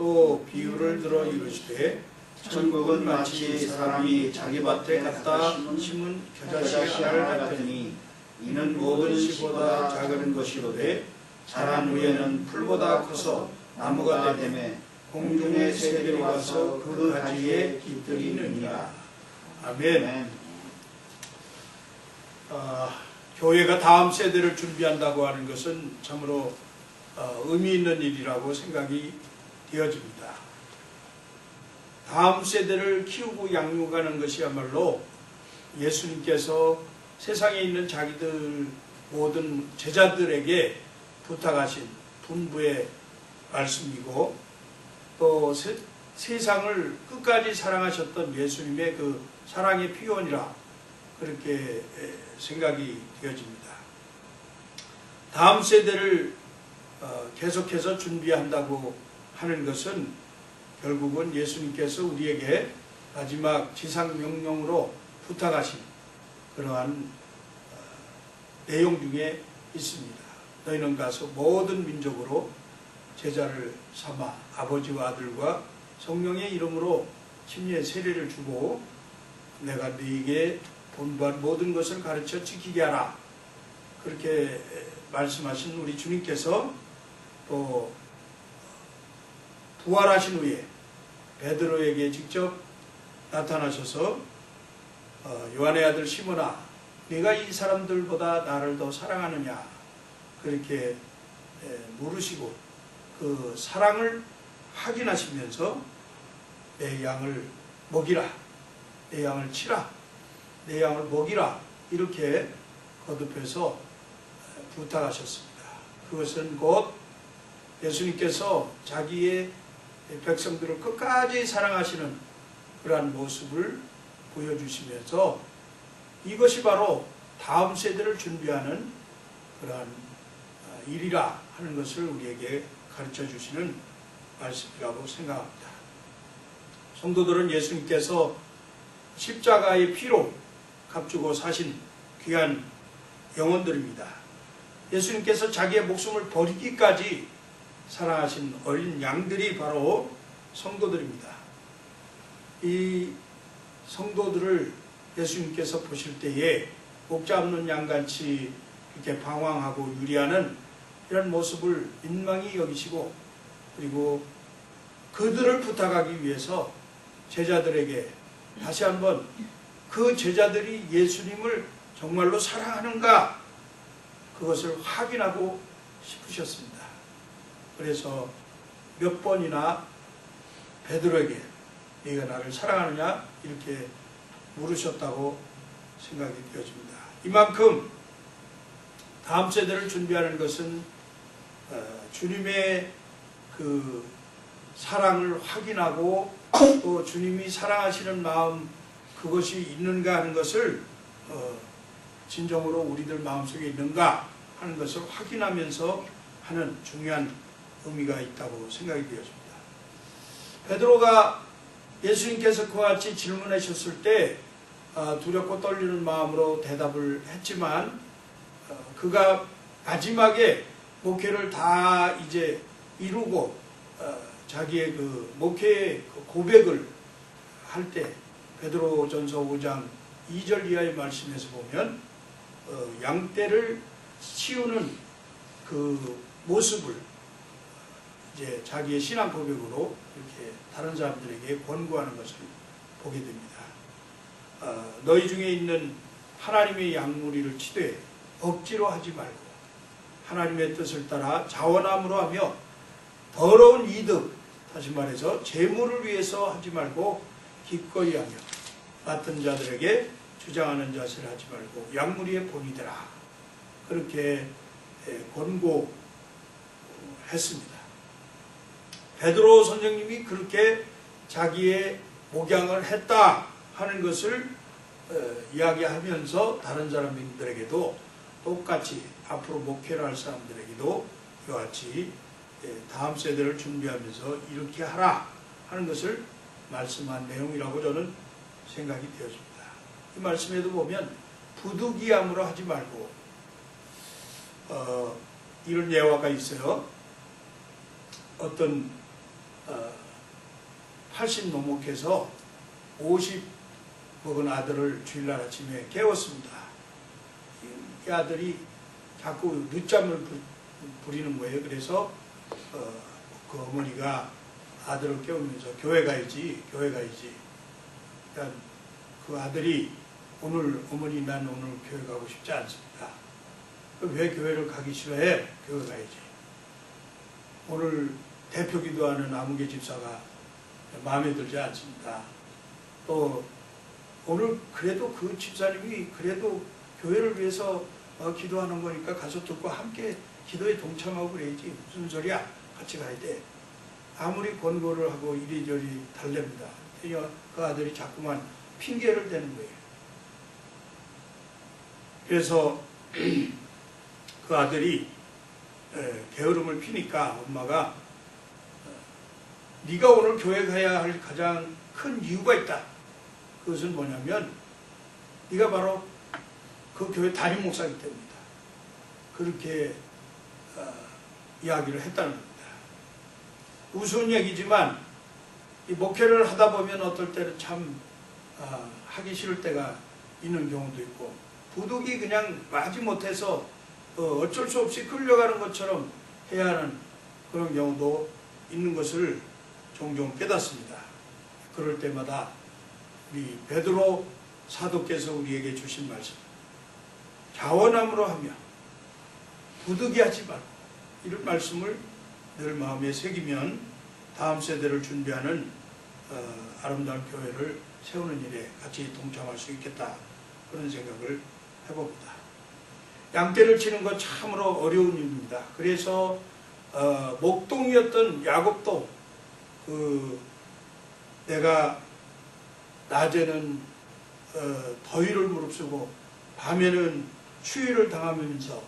또 비유를 들어 이르시되 천국은 마치 사람이 자기 밭에 갖다 심은 겨자씨 알을 같으니 이는 모든 씨보다 작은 것이로되 자란 후에는 풀보다 커서 나무가 되매 공중의 새들이 와서 그 가지에 깃들이느니라. 아멘. 교회가 다음 세대를 준비한다고 하는 것은 참으로 의미 있는 일이라고 생각이 되어집니다. 다음 세대를 키우고 양육하는 것이야말로 예수님께서 세상에 있는 자기들 모든 제자들에게 부탁하신 분부의 말씀이고, 또 세상을 끝까지 사랑하셨던 예수님의 그 사랑의 표현이라 그렇게 생각이 되어집니다. 다음 세대를 계속해서 준비한다고 하는 것은 결국은 예수님께서 우리에게 마지막 지상 명령으로 부탁하신 그러한 내용 중에 있습니다. 너희는 가서 모든 민족으로 제자를 삼아 아버지와 아들과 성령의 이름으로 침례 세례를 주고 내가 너희에게 본부한 모든 것을 가르쳐 지키게 하라. 그렇게 말씀하신 우리 주님께서 또 부활하신 후에 베드로에게 직접 나타나셔서 요한의 아들 시몬아, 네가 이 사람들보다 나를 더 사랑하느냐 그렇게 물으시고 그 사랑을 확인하시면서 내 양을 먹이라, 내 양을 치라, 내 양을 먹이라 이렇게 거듭해서 부탁하셨습니다. 그것은 곧 예수님께서 자기의 백성들을 끝까지 사랑하시는 그러한 모습을 보여주시면서 이것이 바로 다음 세대를 준비하는 그러한 일이라 하는 것을 우리에게 가르쳐 주시는 말씀이라고 생각합니다. 성도들은 예수님께서 십자가의 피로 값주고 사신 귀한 영혼들입니다. 예수님께서 자기의 목숨을 버리기까지 사랑하신 어린 양들이 바로 성도들입니다. 이 성도들을 예수님께서 보실 때에 목자 없는 양같이 이렇게 방황하고 유리하는 이런 모습을 민망히 여기시고, 그리고 그들을 부탁하기 위해서 제자들에게 다시 한번 그 제자들이 예수님을 정말로 사랑하는가 그것을 확인하고 싶으셨습니다. 그래서 몇 번이나 베드로에게 네가 나를 사랑하느냐 이렇게 물으셨다고 생각이 되어집니다. 이만큼 다음 세대를 준비하는 것은 주님의 그 사랑을 확인하고 또 주님이 사랑하시는 마음 그것이 있는가 하는 것을 진정으로 우리들 마음속에 있는가 하는 것을 확인하면서 하는 중요한 의미가 있다고 생각이 되었습니다. 베드로가 예수님께서 그와 같이 질문하셨을 때 두렵고 떨리는 마음으로 대답을 했지만 그가 마지막에 목회를 다 이제 이루고 자기의 그 목회의 고백을 할 때 베드로전서 5장 2절 이하의 말씀에서 보면 양떼를 치우는 그 모습을 이제 자기의 신앙 고백으로 이렇게 다른 사람들에게 권고하는 것을 보게 됩니다. 너희 중에 있는 하나님의 양무리를 치되 억지로 하지 말고 하나님의 뜻을 따라 자원함으로 하며 더러운 이득, 다시 말해서 재물을 위해서 하지 말고 기꺼이 하며 맡은 자들에게 주장하는 자세를 하지 말고 양무리의 본이 되라. 그렇게 권고했습니다. 베드로 선생님이 그렇게 자기의 목양을 했다 하는 것을 이야기하면서 다른 사람들에게도 똑같이 앞으로 목회를 할 사람들에게도 이와 같이 다음 세대를 준비하면서 이렇게 하라 하는 것을 말씀한 내용이라고 저는 생각이 되어집니다. 이 말씀에도 보면 부득이함으로 하지 말고 이런 예화가 있어요. 어떤 80 노목해서 50 먹은 아들을 주일날 아침에 깨웠습니다. 이 아들이 자꾸 늦잠을 부리는 거예요. 그래서 그 어머니가 아들을 깨우면서 교회 가야지. 그러니까 그 아들이 오늘 어머니 난 오늘 교회 가고 싶지 않습니다. 왜 교회를 가기 싫어해? 교회 가야지. 오늘 대표 기도하는 아무개 집사가 마음에 들지 않습니다. 또 오늘 그래도 그 집사님이 그래도 교회를 위해서 기도하는 거니까 가서 듣고 함께 기도에 동참하고 그래야지. 무슨 소리야? 같이 가야 돼. 아무리 권고를 하고 이리저리 달랩니다. 그 아들이 자꾸만 핑계를 대는 거예요. 그래서 그 아들이 게으름을 피니까 엄마가 네가 오늘 교회 가야 할 가장 큰 이유가 있다. 그것은 뭐냐면 네가 바로 그 교회 담임 목사이기 때문이다. 그렇게 이야기를 했다는 겁니다. 우스운 얘기지만 이 목회를 하다 보면 어떨 때는 참 하기 싫을 때가 있는 경우도 있고 부득이 그냥 마지못해서 어쩔 수 없이 끌려가는 것처럼 해야 하는 그런 경우도 있는 것을 종종 깨닫습니다. 그럴 때마다 우리 베드로 사도께서 우리에게 주신 말씀, 자원함으로 하며 부득이 하지 말고, 이런 말씀을 늘 마음에 새기면 다음 세대를 준비하는 아름다운 교회를 세우는 일에 같이 동참할 수 있겠다, 그런 생각을 해봅니다. 양떼를 치는 건 참으로 어려운 일입니다. 그래서 목동이었던 야곱도 내가 낮에는 더위를 무릅쓰고 밤에는 추위를 당하면서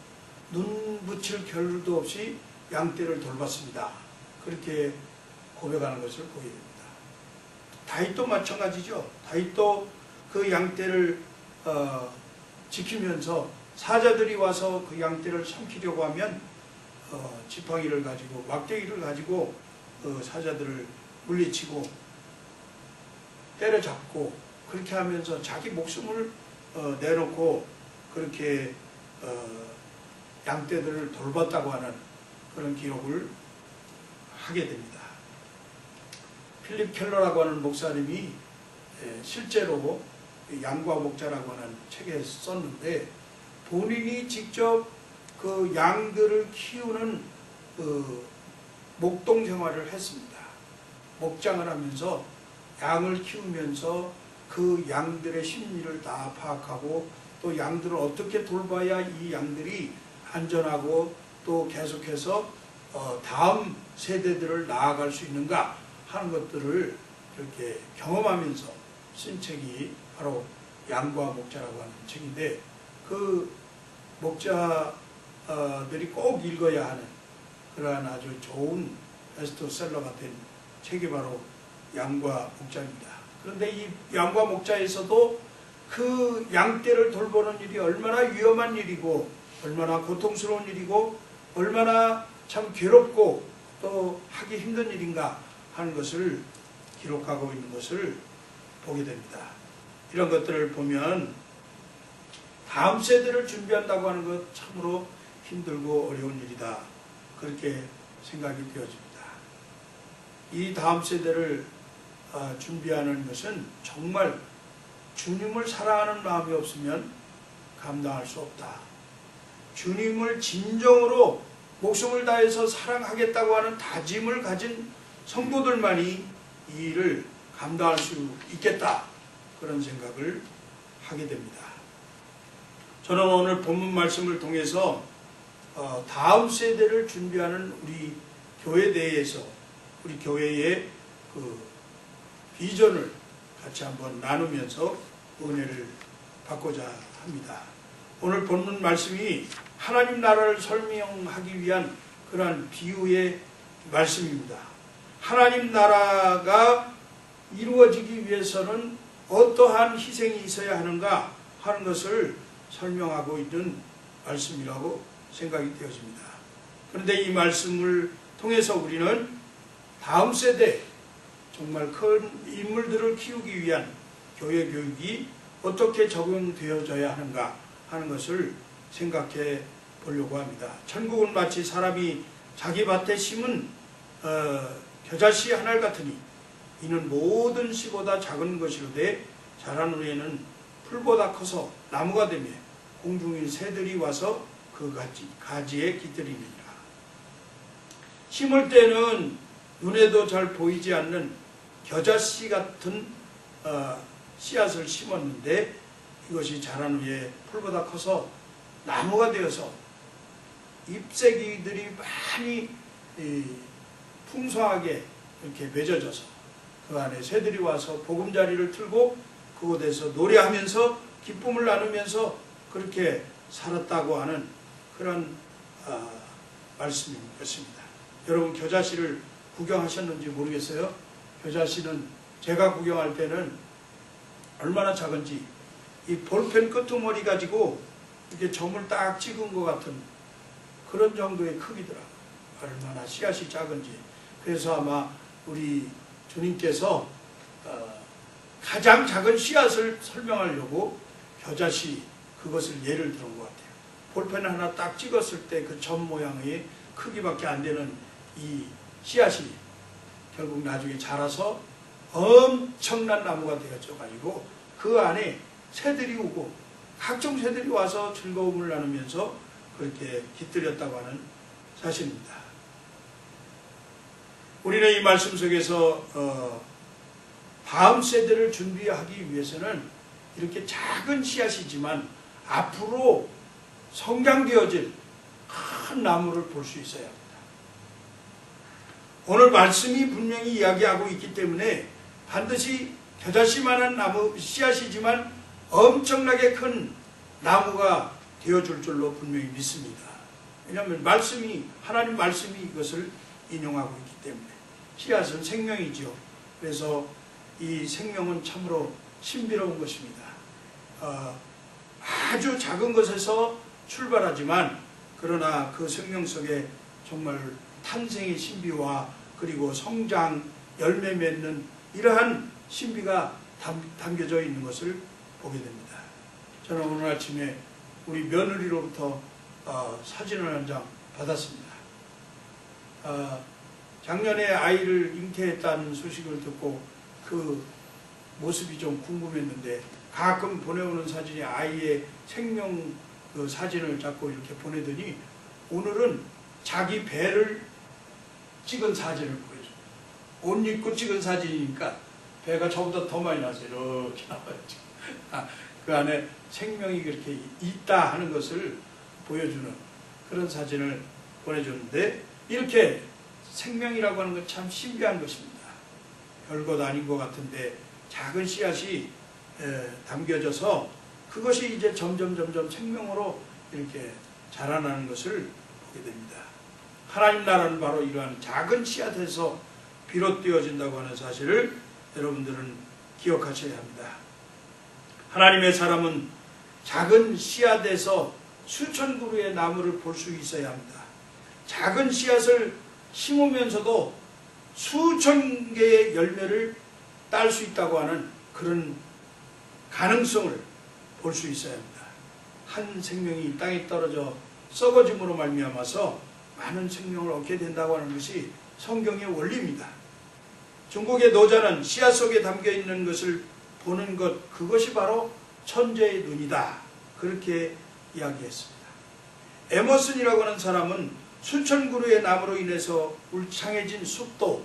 눈 붙일 겨를도 없이 양떼를 돌봤습니다. 그렇게 고백하는 것을 보게 됩니다. 다윗도 마찬가지죠. 다윗도 그 양떼를 지키면서 사자들이 와서 그 양떼를 삼키려고 하면 지팡이를 가지고 막대기를 가지고 사자들을 물리치고 때려잡고 그렇게 하면서 자기 목숨을 내놓고 그렇게 양떼들을 돌봤다고 하는 그런 기록을 하게 됩니다. 필립 켈러라고 하는 목사님이 실제로 양과 목자라고 하는 책에 썼는데 본인이 직접 그 양들을 키우는 목동 생활을 했습니다. 목장을 하면서 양을 키우면서 그 양들의 심리를 다 파악하고 또 양들을 어떻게 돌봐야 이 양들이 안전하고 또 계속해서 다음 세대들을 나아갈 수 있는가 하는 것들을 이렇게 경험하면서 쓴 책이 바로 양과 목자라고 하는 책인데 그 목자들이 꼭 읽어야 하는 그러한 아주 좋은 베스트셀러가 된 책이 바로 양과 목자입니다. 그런데 이 양과 목자에서도 그 양떼를 돌보는 일이 얼마나 위험한 일이고 얼마나 고통스러운 일이고 얼마나 참 괴롭고 또 하기 힘든 일인가 하는 것을 기록하고 있는 것을 보게 됩니다. 이런 것들을 보면 다음 세대를 준비한다고 하는 것 참으로 힘들고 어려운 일이다, 그렇게 생각이 되어집니다. 이 다음 세대를 준비하는 것은 정말 주님을 사랑하는 마음이 없으면 감당할 수 없다. 주님을 진정으로 목숨을 다해서 사랑하겠다고 하는 다짐을 가진 성도들만이 이 일을 감당할 수 있겠다, 그런 생각을 하게 됩니다. 저는 오늘 본문 말씀을 통해서 다음 세대를 준비하는 우리 교회 내에서 우리 교회의 그 비전을 같이 한번 나누면서 은혜를 받고자 합니다. 오늘 본문 말씀이 하나님 나라를 설명하기 위한 그러한 비유의 말씀입니다. 하나님 나라가 이루어지기 위해서는 어떠한 희생이 있어야 하는가 하는 것을 설명하고 있는 말씀이라고 생각이 되어집니다. 그런데 이 말씀을 통해서 우리는 다음 세대 정말 큰 인물들을 키우기 위한 교회 교육이 어떻게 적용되어져야 하는가 하는 것을 생각해 보려고 합니다. 천국은 마치 사람이 자기 밭에 심은 겨자씨 한 알 같으니 이는 모든 씨보다 작은 것이로되 자란 후에는 풀보다 커서 나무가 되며 공중의 새들이 와서 그 가지에 깃들이니라. 심을 때는 눈에도 잘 보이지 않는 겨자씨 같은 씨앗을 심었는데 이것이 자란 후에 풀보다 커서 나무가 되어서 잎새기들이 많이 풍성하게 이렇게 맺어져서 그 안에 새들이 와서 보금자리를 틀고 그곳에서 노래하면서 기쁨을 나누면서 그렇게 살았다고 하는 그런 말씀인 것입니다. 여러분 겨자씨를 구경하셨는지 모르겠어요. 겨자씨는 제가 구경할 때는 얼마나 작은지 이 볼펜 끄트머리 가지고 이렇게 점을 딱 찍은 것 같은 그런 정도의 크기더라고요. 얼마나 씨앗이 작은지. 그래서 아마 우리 주님께서 가장 작은 씨앗을 설명하려고 겨자씨 그것을 예를 들은 것 같아요. 볼펜 하나 딱 찍었을 때 그 점 모양의 크기밖에 안 되는 이 씨앗이 결국 나중에 자라서 엄청난 나무가 되어져가지고 그 안에 새들이 오고 각종 새들이 와서 즐거움을 나누면서 그렇게 깃들였다고 하는 사실입니다. 우리는 이 말씀 속에서 다음 세대를 준비하기 위해서는 이렇게 작은 씨앗이지만 앞으로 성장되어질 큰 나무를 볼 수 있어야 합니다. 오늘 말씀이 분명히 이야기하고 있기 때문에 반드시 겨자씨만한 나무 씨앗이지만 엄청나게 큰 나무가 되어줄 줄로 분명히 믿습니다. 왜냐하면 말씀이 하나님 말씀이 이것을 인용하고 있기 때문에 씨앗은 생명이죠. 그래서 이 생명은 참으로 신비로운 것입니다. 아주 작은 것에서 출발하지만 그러나 그 생명 속에 정말 탄생의 신비와 그리고 성장, 열매 맺는 이러한 신비가 담겨져 있는 것을 보게 됩니다. 저는 오늘 아침에 우리 며느리로부터 사진을 한 장 받았습니다. 작년에 아이를 잉태했다는 소식을 듣고 그 모습이 좀 궁금했는데 가끔 보내오는 사진이 아이의 생명 그 사진을 자꾸 이렇게 보내더니 오늘은 자기 배를 찍은 사진을 보여줘요. 옷 입고 찍은 사진이니까 배가 저보다 더 많이 나서 이렇게 나와요. 그 안에 생명이 그렇게 있다 하는 것을 보여주는 그런 사진을 보내줬는데 이렇게 생명이라고 하는 건 참 신비한 것입니다. 별것 아닌 것 같은데 작은 씨앗이 담겨져서 그것이 이제 점점 생명으로 이렇게 자라나는 것을 보게 됩니다. 하나님 나라는 바로 이러한 작은 씨앗에서 비롯되어진다고 하는 사실을 여러분들은 기억하셔야 합니다. 하나님의 사람은 작은 씨앗에서 수천 그루의 나무를 볼 수 있어야 합니다. 작은 씨앗을 심으면서도 수천 개의 열매를 딸 수 있다고 하는 그런 가능성을 볼 수 있어야 합니다. 한 생명이 땅에 떨어져 썩어짐으로 말미암아서 많은 생명을 얻게 된다고 하는 것이 성경의 원리입니다. 중국의 노자는 씨앗 속에 담겨있는 것을 보는 것, 그것이 바로 천재의 눈이다. 그렇게 이야기했습니다. 에머슨이라고 하는 사람은 수천 그루의 나무로 인해서 울창해진 숲도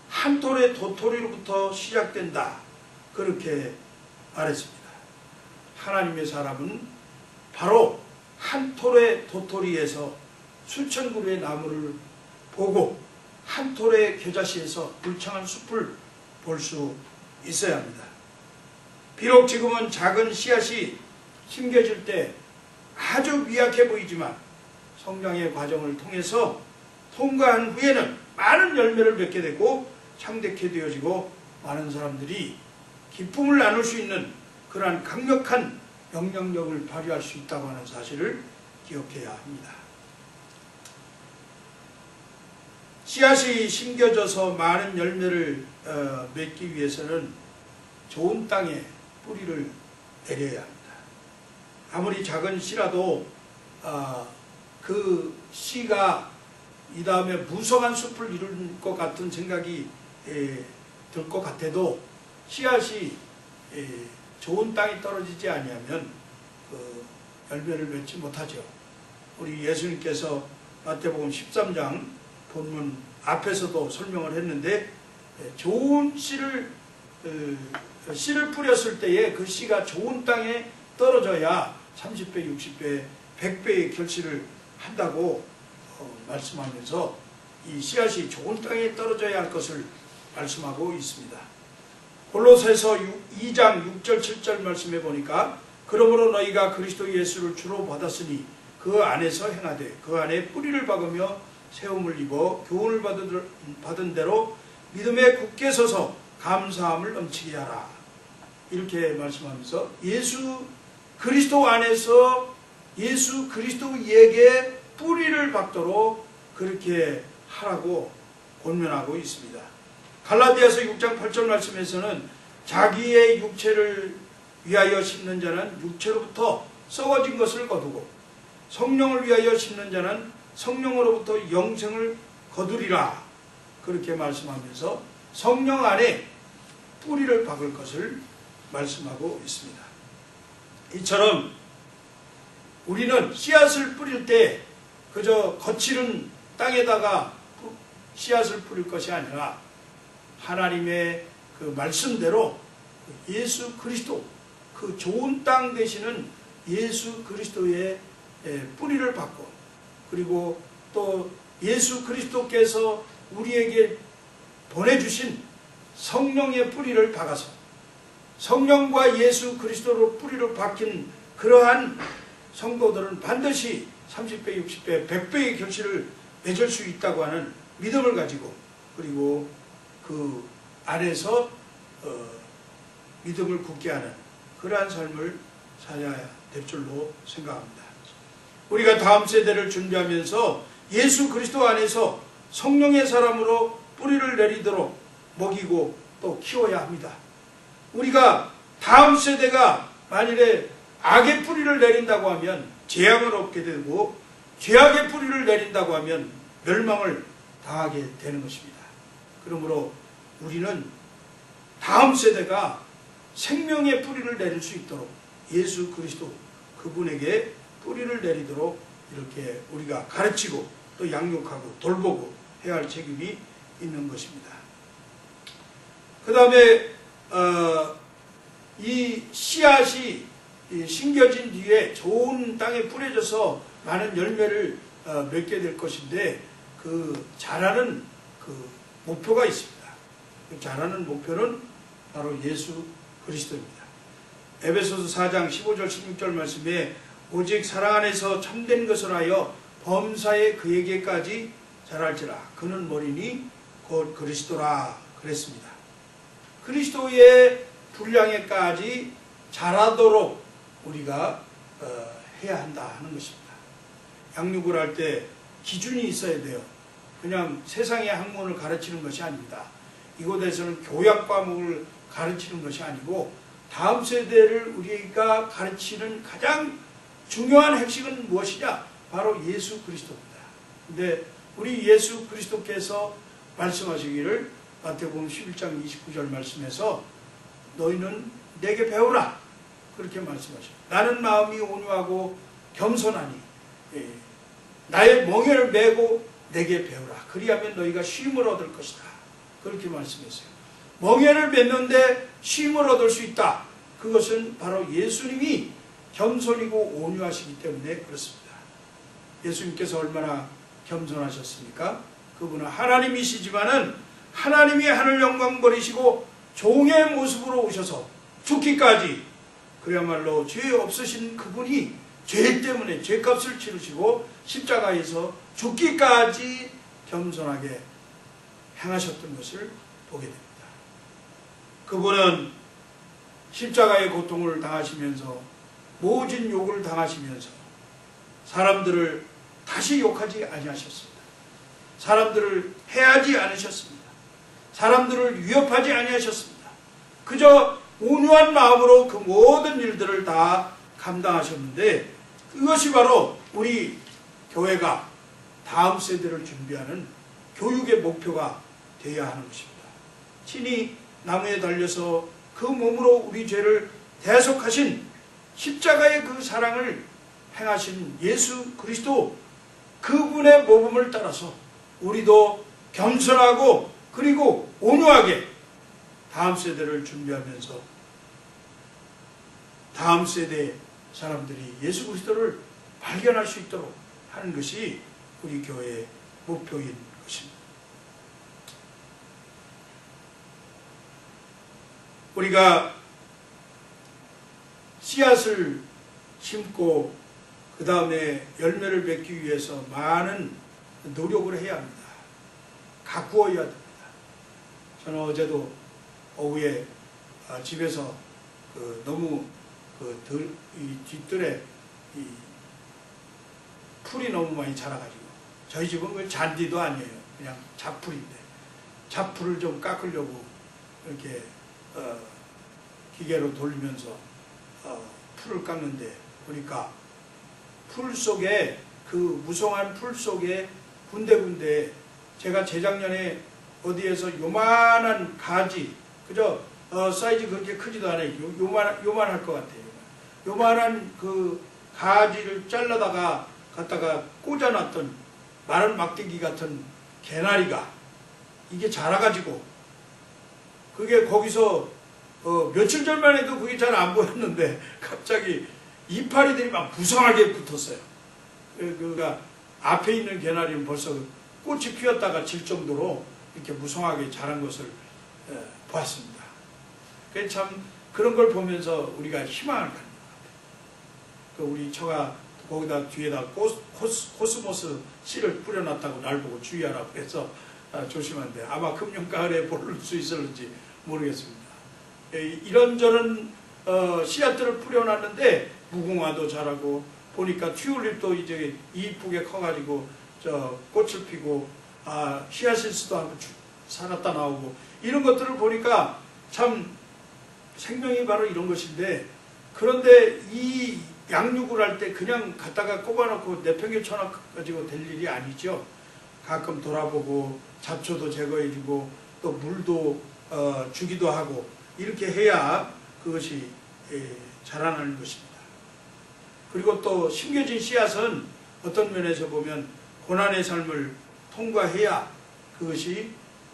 한 톨의 도토리로부터 시작된다. 그렇게 말했습니다. 하나님의 사람은 바로 한 톨의 도토리에서 수천 그루의 나무를 보고 한 톨의 겨자씨에서 울창한 숲을 볼 수 있어야 합니다. 비록 지금은 작은 씨앗이 심겨질 때 아주 미약해 보이지만 성장의 과정을 통해서 통과한 후에는 많은 열매를 맺게 되고 창대케 되어지고 많은 사람들이 기쁨을 나눌 수 있는 그러한 강력한 영향력을 발휘할 수 있다고 하는 사실을 기억해야 합니다. 씨앗이 심겨져서 많은 열매를 맺기 위해서는 좋은 땅에 뿌리를 내려야 합니다. 아무리 작은 씨라도 그 씨가 이 다음에 무성한 숲을 이룰 것 같은 생각이 들 것 같아도 씨앗이 좋은 땅에 떨어지지 아니하면 그 열매를 맺지 못하죠. 우리 예수님께서 마태복음 13장 본문 앞에서도 설명을 했는데 좋은 씨를 뿌렸을 때에 그 씨가 좋은 땅에 떨어져야 30배, 60배, 100배의 결실을 한다고 말씀하면서 이 씨앗이 좋은 땅에 떨어져야 할 것을 말씀하고 있습니다. 골로새서 2장 6절 7절 말씀해 보니까 그러므로 너희가 그리스도 예수를 주로 받았으니 그 안에서 행하되 그 안에 뿌리를 박으며 세움을 입어 교훈을 받은 대로 믿음에 굳게 서서 감사함을 넘치게 하라. 이렇게 말씀하면서 예수 그리스도 안에서 예수 그리스도에게 뿌리를 박도록 그렇게 하라고 권면하고 있습니다. 갈라디아서 6장 8절 말씀에서는 자기의 육체를 위하여 심는 자는 육체로부터 썩어진 것을 거두고 성령을 위하여 심는 자는 성령으로부터 영생을 거두리라. 그렇게 말씀하면서 성령 안에 뿌리를 박을 것을 말씀하고 있습니다. 이처럼 우리는 씨앗을 뿌릴 때 그저 거칠은 땅에다가 씨앗을 뿌릴 것이 아니라 하나님의 그 말씀대로 예수 그리스도 그 좋은 땅 되시는 예수 그리스도의 뿌리를 받고 그리고 또 예수 그리스도께서 우리에게 보내주신 성령의 뿌리를 박아서 성령과 예수 그리스도로 뿌리를 박힌 그러한 성도들은 반드시 30배, 60배, 100배의 결실을 맺을 수 있다고 하는 믿음을 가지고 그리고 그 안에서 믿음을 굳게 하는 그러한 삶을 살아야 될 줄로 생각합니다. 우리가 다음 세대를 준비하면서 예수 그리스도 안에서 성령의 사람으로 뿌리를 내리도록 먹이고 또 키워야 합니다. 우리가 다음 세대가 만일에 악의 뿌리를 내린다고 하면 재앙을 얻게 되고 죄악의 뿌리를 내린다고 하면 멸망을 당하게 되는 것입니다. 그러므로 우리는 다음 세대가 생명의 뿌리를 내릴 수 있도록 예수 그리스도 그분에게 뿌리를 내리도록 이렇게 우리가 가르치고 또 양육하고 돌보고 해야 할 책임이 있는 것입니다. 그 다음에 이 씨앗이 심겨진 뒤에 좋은 땅에 뿌려져서 많은 열매를 맺게 될 것인데 그 자라는 그 목표가 있습니다. 그 자라는 목표는 바로 예수 그리스도입니다. 에베소서 4장 15절 16절 말씀에 오직 사랑 안에서 참된 것을 하여 범사에 그에게까지 자랄지라 그는 머리니 곧 그리스도라 그랬습니다. 그리스도의 분량에까지 자라도록 우리가 해야 한다 하는 것입니다. 양육을 할 때 기준이 있어야 돼요. 그냥 세상의 학문을 가르치는 것이 아닙니다. 이곳에서는 교양 과목을 가르치는 것이 아니고 다음 세대를 우리가 가르치는 가장 중요한 핵심은 무엇이냐? 바로 예수 그리스도입니다. 근데 우리 예수 그리스도께서 말씀하시기를 마태복음 11장 29절 말씀에서 너희는 내게 배우라 그렇게 말씀하셔요. 나는 마음이 온유하고 겸손하니 나의 멍에를 메고 내게 배우라. 그리하면 너희가 쉼을 얻을 것이다. 그렇게 말씀했어요. 멍에를 맺는데 쉼을 얻을 수 있다. 그것은 바로 예수님이 겸손이고 온유하시기 때문에 그렇습니다. 예수님께서 얼마나 겸손하셨습니까? 그분은 하나님이시지만은 하나님이 하늘 영광 버리시고 종의 모습으로 오셔서 죽기까지 그야말로 죄 없으신 그분이 죄 때문에 죄값을 치르시고 십자가에서 죽기까지 겸손하게 행하셨던 것을 보게 됩니다. 그분은 십자가의 고통을 당하시면서 모진 욕을 당하시면서 사람들을 다시 욕하지 아니하셨습니다. 사람들을 해하지 않으셨습니다. 사람들을 위협하지 아니하셨습니다. 그저 온유한 마음으로 그 모든 일들을 다 감당하셨는데, 그것이 바로 우리 교회가 다음 세대를 준비하는 교육의 목표가 되어야 하는 것입니다. 친히 나무에 달려서 그 몸으로 우리 죄를 대속하신 십자가의 그 사랑을 행하신 예수 그리스도, 그분의 모범을 따라서 우리도 겸손하고 그리고 온유하게 다음 세대를 준비하면서 다음 세대 사람들이 예수 그리스도를 발견할 수 있도록 하는 것이 우리 교회의 목표인 것입니다. 우리가 씨앗을 심고 그 다음에 열매를 맺기 위해서 많은 노력을 해야 합니다. 가꾸어야 됩니다. 저는 어제도 오후에 집에서 너무 이 뒷뜰에 이 풀이 너무 많이 자라가지고, 저희 집은 그 잔디도 아니에요. 그냥 잡풀인데 잡풀을 좀 깎으려고 이렇게 기계로 돌리면서 풀을 깎는데 보니까 풀 속에, 그 무성한 풀 속에 군데군데, 제가 재작년에 어디에서 요만한 가지, 그저 사이즈 그렇게 크지도 않아요. 요만할 것 같아요. 요만한 그 가지를 잘라다가 갖다가 꽂아놨던 마른 막대기 같은 개나리가 이게 자라가지고, 그게 거기서 며칠 전만 해도 그게 잘 안 보였는데 갑자기 이파리들이 막 무성하게 붙었어요. 그러니까 앞에 있는 개나리는 벌써 꽃이 피었다가 질 정도로 이렇게 무성하게 자란 것을 보았습니다. 참 그런 걸 보면서 우리가 희망을 갖는 것 같아요. 우리 처가 거기다 뒤에다 코스모스 씨를 뿌려놨다고 날 보고 주의하라고 해서 조심한데, 아마 금년가을에 볼 수 있을지 모르겠습니다. 이런저런 씨앗들을 뿌려놨는데 무궁화도 자라고, 보니까 튤립도 이제 이쁘게 커가지고 꽃을 피고, 히아신스도 한번 살았다 나오고, 이런 것들을 보니까 참 생명이 바로 이런 것인데, 그런데 이 양육을 할 때 그냥 갖다가 꼽아놓고 내팽개쳐가지고 될 일이 아니죠. 가끔 돌아보고 잡초도 제거해주고 또 물도 주기도 하고, 이렇게 해야 그것이 자라나는 것입니다. 그리고 또 심겨진 씨앗은 어떤 면에서 보면 고난의 삶을 통과해야 그것이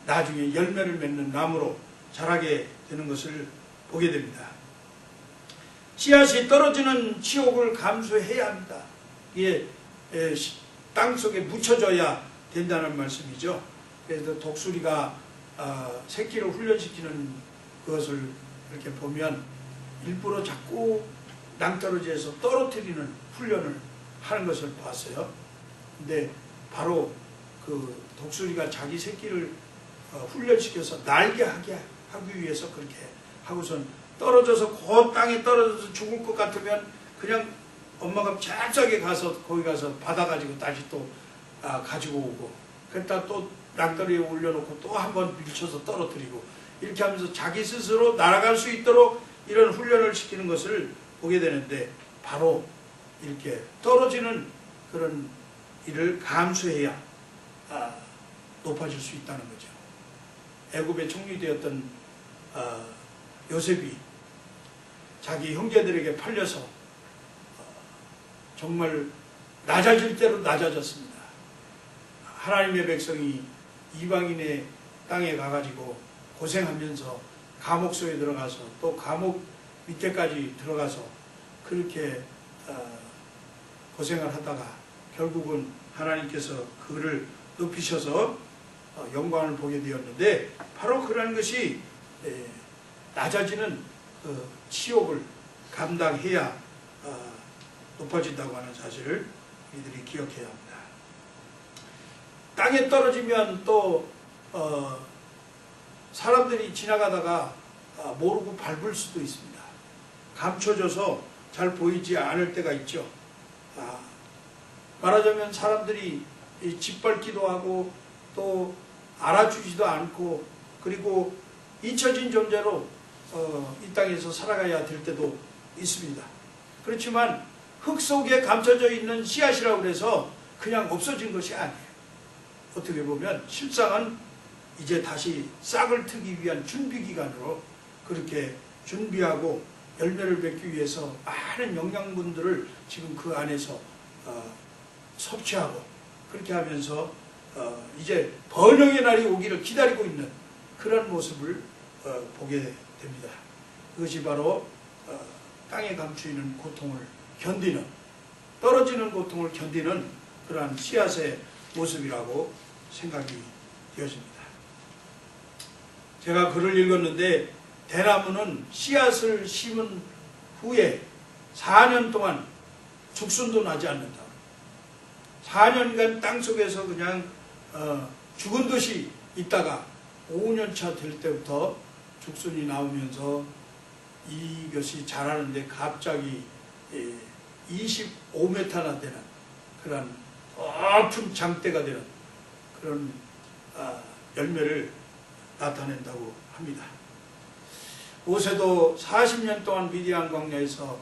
나중에 열매를 맺는 나무로 자라게 되는 것을 보게 됩니다. 씨앗이 떨어지는 치욕을 감수해야 합니다. 이게 땅속에 묻혀져야 된다는 말씀이죠. 그래서 독수리가 새끼를 훈련시키는 그것을 이렇게 보면 일부러 자꾸 낭떠러지에서 떨어뜨리는 훈련을 하는 것을 봤어요. 근데 바로 그 독수리가 자기 새끼를 훈련시켜서 날게 하기 위해서 그렇게 하고선 떨어져서 그 땅에 떨어져서 죽을 것 같으면 그냥 엄마가 잽싸게 가서 거기 가서 받아가지고 다시 또 가지고 오고, 그랬다 또 낭떠러리에 올려놓고 또 한 번 밀쳐서 떨어뜨리고, 이렇게 하면서 자기 스스로 날아갈 수 있도록 이런 훈련을 시키는 것을 보게 되는데, 바로 이렇게 떨어지는 그런 일을 감수해야 높아질 수 있다는 거죠. 애굽에 총리되었던 요셉이 자기 형제들에게 팔려서 정말 낮아질 대로 낮아졌습니다. 하나님의 백성이 이방인의 땅에 가가지고 고생하면서 감옥소에 들어가서 또 감옥 밑에까지 들어가서 그렇게 고생을 하다가 결국은 하나님께서 그를 높이셔서 영광을 보게 되었는데, 바로 그러한 것이 낮아지는 치욕을 감당해야 높아진다고 하는 사실을 우리들이 기억해야 합니다. 땅에 떨어지면 또 사람들이 지나가다가 모르고 밟을 수도 있습니다. 감춰져서 잘 보이지 않을 때가 있죠. 말하자면 사람들이 짓밟기도 하고 또 알아주지도 않고 그리고 잊혀진 존재로 이 땅에서 살아가야 될 때도 있습니다. 그렇지만 흙 속에 감춰져 있는 씨앗이라고 해서 그냥 없어진 것이 아니에요. 어떻게 보면 실상은 이제 다시 싹을 트기 위한 준비 기간으로 그렇게 준비하고 열매를 맺기 위해서 많은 영양분들을 지금 그 안에서 섭취하고 그렇게 하면서 이제 번영의 날이 오기를 기다리고 있는 그런 모습을 보게 됩니다. 그것이 바로 땅에 감추이는 고통을 견디는, 떨어지는 고통을 견디는 그러한 씨앗의 모습이라고 생각이 되어집니다. 제가 글을 읽었는데 대나무는 씨앗을 심은 후에 4년 동안 죽순도 나지 않는다. 4년간 땅속에서 그냥 죽은 듯이 있다가 5년차 될 때부터 죽순이 나오면서 이것이 자라는데 갑자기 25m나 되는 그런 높은 장대가 되는 그런 열매를 나타낸다고 합니다. 모세도 40년 동안 미디안 광야에서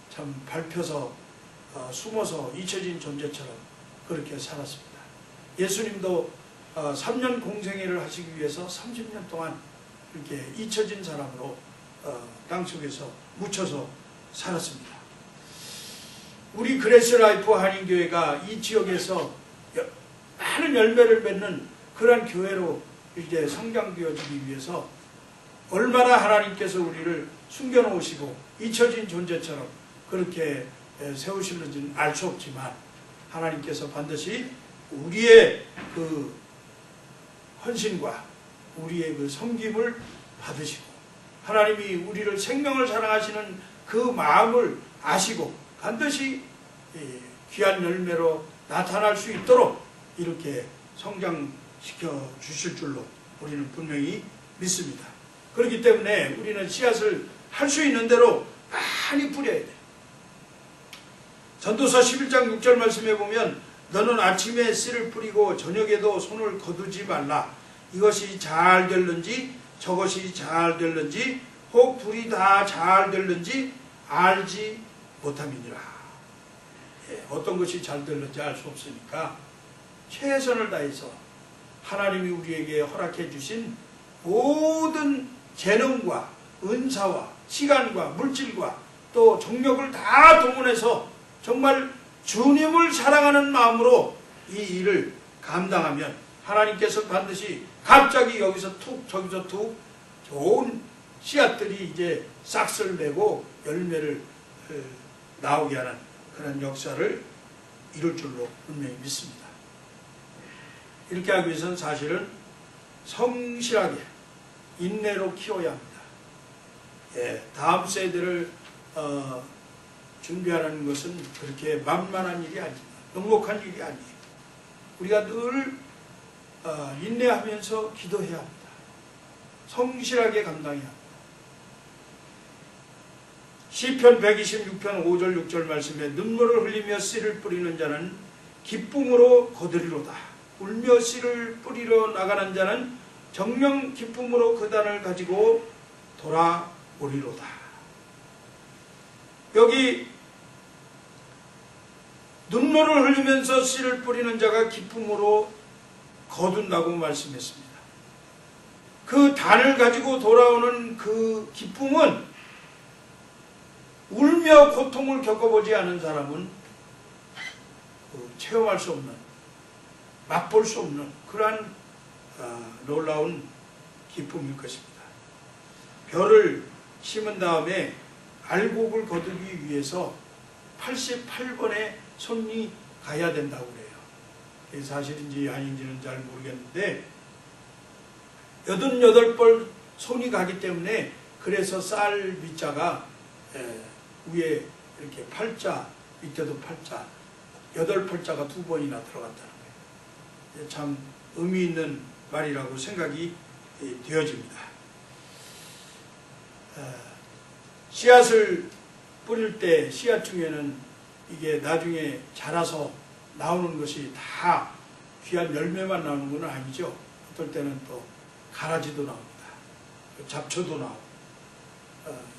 참 밟혀서 숨어서 잊혀진 존재처럼 그렇게 살았습니다. 예수님도 3년 공생애를 하시기 위해서 30년 동안 이렇게 잊혀진 사람으로 땅속에서 묻혀서 살았습니다. 우리 그레스라이프 한인교회가 이 지역에서 많은 열매를 맺는 그러한 교회로 이제 성장되어지기 위해서 얼마나 하나님께서 우리를 숨겨놓으시고 잊혀진 존재처럼 그렇게 세우시는지는 알 수 없지만 하나님께서 반드시 우리의 그 헌신과 우리의 그 섬김을 받으시고 하나님이 우리를 생명을 사랑하시는 그 마음을 아시고 반드시 귀한 열매로 나타날 수 있도록 이렇게 성장시켜 주실 줄로 우리는 분명히 믿습니다. 그렇기 때문에 우리는 씨앗을 할 수 있는 대로 많이 뿌려야 돼. 전도서 11장 6절 말씀에 보면 너는 아침에 씨를 뿌리고 저녁에도 손을 거두지 말라. 이것이 잘 될는지 저것이 잘 될는지 혹 둘이 다 잘 될는지 알지 못함이니라. 어떤 것이 잘 될는지 알 수 없으니까 최선을 다해서 하나님이 우리에게 허락해 주신 모든 재능과 은사와 시간과 물질과 또 정력을 다 동원해서 정말 주님을 사랑하는 마음으로 이 일을 감당하면 하나님께서 반드시 갑자기 여기서 툭 저기서 툭 좋은 씨앗들이 이제 싹을 내고 열매를 나오게 하는 그런 역사를 이룰 줄로 분명히 믿습니다. 이렇게 하기 위해서는 사실은 성실하게 인내로 키워야 합니다. 다음 세대를 준비하는 것은 그렇게 만만한 일이 아닙니다. 넉넉한 일이 아니에요. 우리가 늘 인내하면서 기도해야 합니다. 성실하게 감당해야 합니다. 시편 126편 5절 6절 말씀에 눈물을 흘리며 씨를 뿌리는 자는 기쁨으로 거두리로다. 울며 씨를 뿌리러 나가는 자는 정령 기쁨으로 그 단을 가지고 돌아오리로다. 여기 눈물을 흘리면서 씨를 뿌리는 자가 기쁨으로 거둔다고 말씀했습니다. 그 단을 가지고 돌아오는 그 기쁨은 울며 고통을 겪어보지 않은 사람은 체험할 수 없는, 맛볼 수 없는 그러한 놀라운 기쁨일 것입니다. 벼를 심은 다음에 알곡을 거두기 위해서 88번의 손이 가야 된다고 그래요. 이게 사실인지 아닌지는 잘 모르겠는데 88번 손이 가기 때문에 그래서 쌀 밑자가 위에 이렇게 팔자, 밑에도 팔자, 8팔자가 2번이나 들어갔다는 거예요. 참 의미 있는 말이라고 생각이 되어집니다. 씨앗을 뿌릴 때 씨앗 중에는 이게 나중에 자라서 나오는 것이 다 귀한 열매만 나오는 건 아니죠. 어떨 때는 또 가라지도 나옵니다. 잡초도 나오고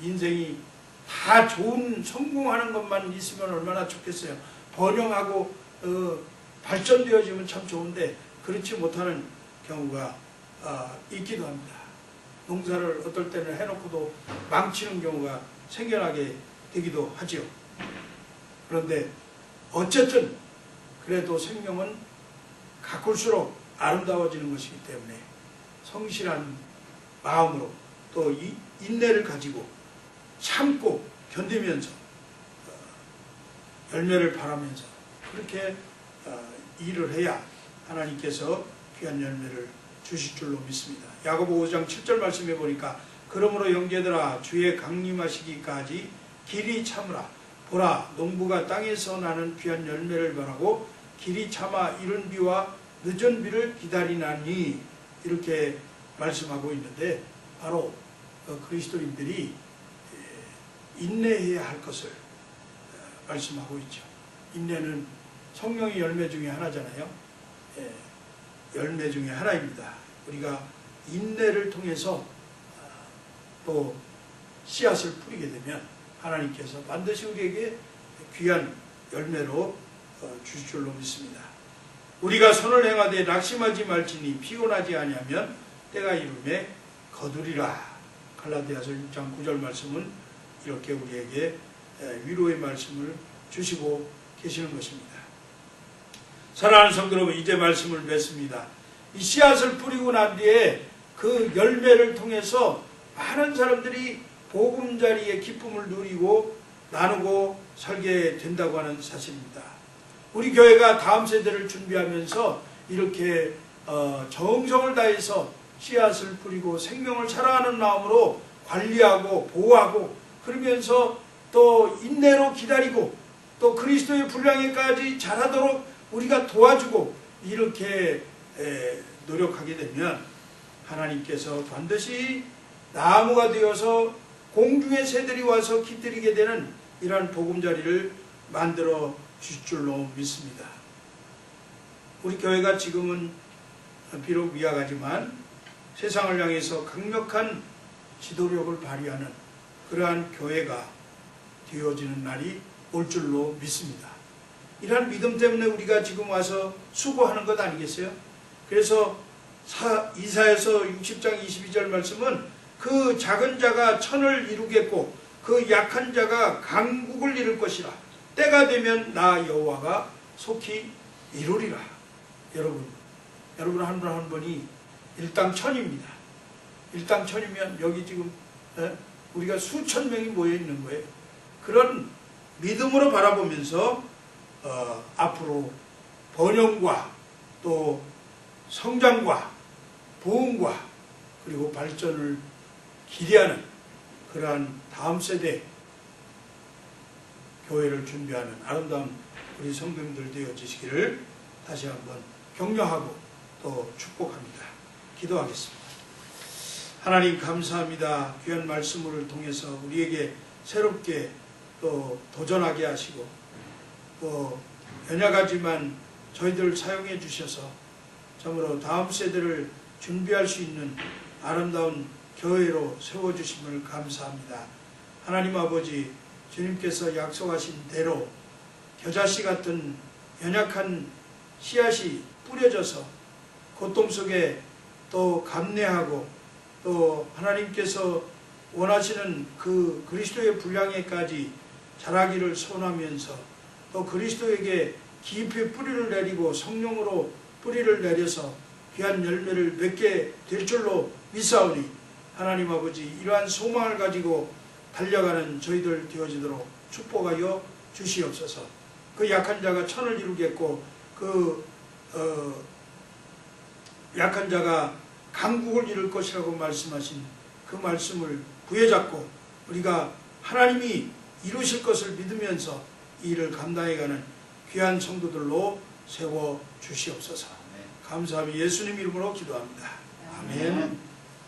인생이 다 좋은 성공하는 것만 있으면 얼마나 좋겠어요. 번영하고 발전되어지면 참 좋은데 그렇지 못하는 경우가 있기도 합니다. 농사를 어떨 때는 해놓고도 망치는 경우가 생겨나게 되기도 하죠. 그런데 어쨌든 그래도 생명은 가꿀수록 아름다워지는 것이기 때문에 성실한 마음으로 또 인내를 가지고 참고 견디면서 열매를 바라면서 그렇게 일을 해야 하나님께서 귀한 열매를 주실 줄로 믿습니다. 야고보 5장 7절 말씀해 보니까 그러므로 형제들아 주의 강림하시기까지 길이 참으라. 보라 농부가 땅에서 나는 귀한 열매를 바라고 길이 참아 이른 비와 늦은 비를 기다리나니 이렇게 말씀하고 있는데 바로 그리스도인들이 인내해야 할 것을 말씀하고 있죠. 인내는 성령의 열매 중에 하나잖아요. 열매 중에 하나입니다. 우리가 인내를 통해서 또 씨앗을 뿌리게 되면 하나님께서 반드시 우리에게 귀한 열매로 주실 줄로 믿습니다. 우리가 선을 행하되 낙심하지 말지니 피곤하지 아니하면 때가 이름에 거두리라. 갈라디아서 6장 9절 말씀은 이렇게 우리에게 위로의 말씀을 주시고 계시는 것입니다. 사랑하는 성도 여러분, 이제 말씀을 맺습니다. 이 씨앗을 뿌리고 난 뒤에 그 열매를 통해서 많은 사람들이 보금자리의 기쁨을 누리고 나누고 살게 된다고 하는 사실입니다. 우리 교회가 다음 세대를 준비하면서 이렇게 정성을 다해서 씨앗을 뿌리고 생명을 사랑하는 마음으로 관리하고 보호하고 그러면서 또 인내로 기다리고 또 그리스도의 분량에까지 자라도록 우리가 도와주고 이렇게 노력하게 되면 하나님께서 반드시 나무가 되어서 공중의 새들이 와서 깃들이게 되는 이러한 보금자리를 만들어 주실 줄로 믿습니다. 우리 교회가 지금은 비록 미약하지만 세상을 향해서 강력한 지도력을 발휘하는 그러한 교회가 되어지는 날이 올 줄로 믿습니다. 이러한 믿음 때문에 우리가 지금 와서 수고하는 것 아니겠어요? 그래서 이사야서 60장 22절 말씀은 그 작은 자가 천을 이루겠고 그 약한 자가 강국을 이룰 것이라. 때가 되면 나 여호와가 속히 이루리라. 여러분 한 분 한 분이 일당천입니다. 일당천이면 여기 지금 우리가 수천 명이 모여 있는 거예요. 그런 믿음으로 바라보면서 앞으로 번영과 또 성장과 부흥과 그리고 발전을 기대하는 그러한 다음 세대 교회를 준비하는 아름다운 우리 성도님들 되어지시기를 다시 한번 격려하고 또 축복합니다. 기도하겠습니다. 하나님 감사합니다. 귀한 말씀을 통해서 우리에게 새롭게 또 도전하게 하시고 또 연약하지만 저희들을 사용해 주셔서 참으로 다음 세대를 준비할 수 있는 아름다운 교회로 세워주심을 감사합니다. 하나님 아버지, 주님께서 약속하신 대로 겨자씨 같은 연약한 씨앗이 뿌려져서 고통 속에 또 감내하고 또 하나님께서 원하시는 그 그리스도의 분량에까지 자라기를 소원하면서 또 그리스도에게 깊이 뿌리를 내리고 성령으로 뿌리를 내려서 귀한 열매를 맺게 될 줄로 믿사오니 하나님 아버지, 이러한 소망을 가지고 달려가는 저희들 되어지도록 축복하여 주시옵소서. 그 약한 자가 천을 이루겠고 그 약한 자가 강국을 이룰 것이라고 말씀하신 그 말씀을 부여잡고 우리가 하나님이 이루실 것을 믿으면서 이 일을 감당해가는 귀한 성도들로 세워 주시옵소서. 감사하며 예수님 이름으로 기도합니다. 아멘.